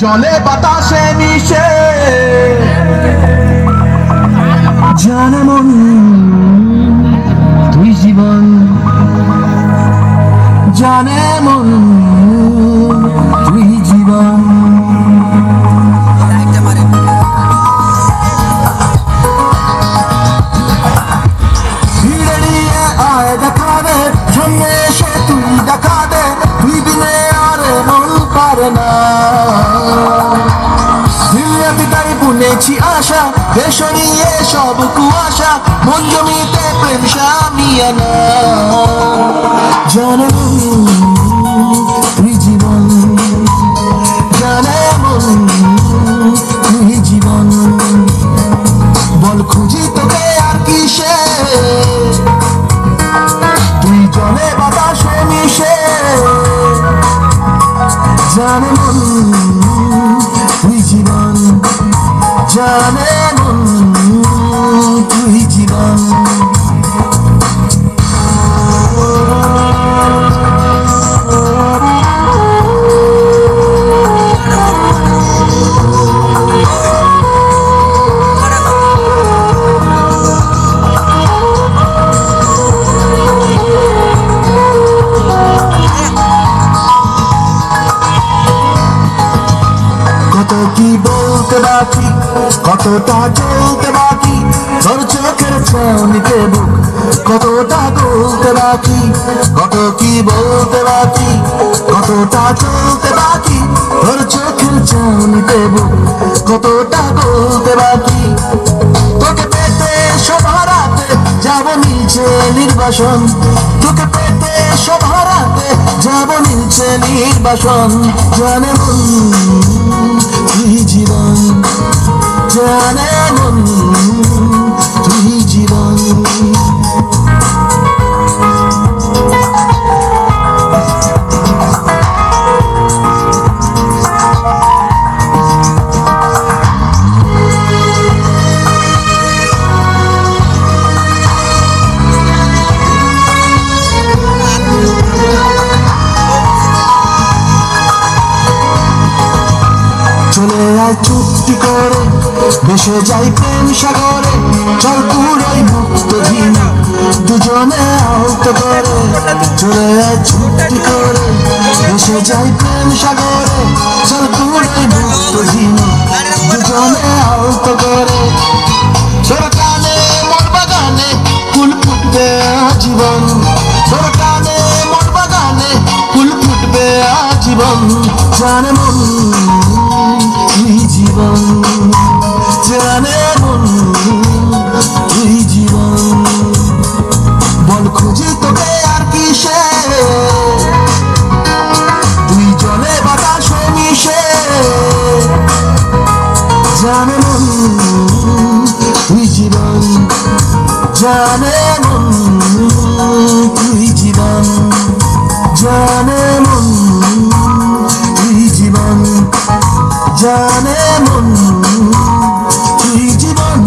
জলে বাতাসে মিশে জানে মন তুই জীবন, জানে মন তুই জীবন। ভিড়ে নিয়ে আয় দেখা দে, সামনে এসে তুই দেখা দে, তুই বিনে আর মন পারে না। তাই বুনেছি আশা, দেশ নিয়ে সব কুয়াশা, মন জমিতে প্রেম শামিয়ানা। জানে মন তুই জীবন, জানে মন তুই জীবন। বল খুঁজি তোকে আর কিসে, তুই জলে বাতাসে মিশে জানে মন তুই জীবন, জানে মন তুই জীবন। কত কি বলতে বাকি, কতটা চলতে বাকি, তোর চোখের ছাউনিতে বুক কতটা গলতে বাকি। কত কি বলতে বাকি, কতটা চলতে বাকি, তোর চোখের ছাউনিতে বুক কতটা গলতে বাকি। তোকে পেতে সব হারাতে যাব নিচে নির্বাসন, তোকে পেতে সব হারাতে যাব নিচে নির্বাসন। জানে মন তুই জীবন, জানে মন তুই জীবন। চলে আয় চুক্তি করে, ভেসে যাই প্রেম সাগরে, চল পুরোই মুক্ত ঝিনুক দুজনে আহত করে। চলে আয় চুক্তি করে, ভেসে যাই প্রেম সাগরে, চল পুরোই মুক্ত ঝিনুক দুজনে আহত করে। তোর কানে মন বাগানে ফুল ফুটবে আজীবন, তোর কানে মন বাগানে ফুল ফুটবে আজীবন। জানে মন তুই জীবন, জানে মন তুই জীবন। বল খুঁজি তোকে আর কিসে, তুই জলে বাতাসে মিশে জানে মন তুই জীবন, জানে মন তুই জীবন, জানে মন তুই জীবন, জানে মন তুই জীবন।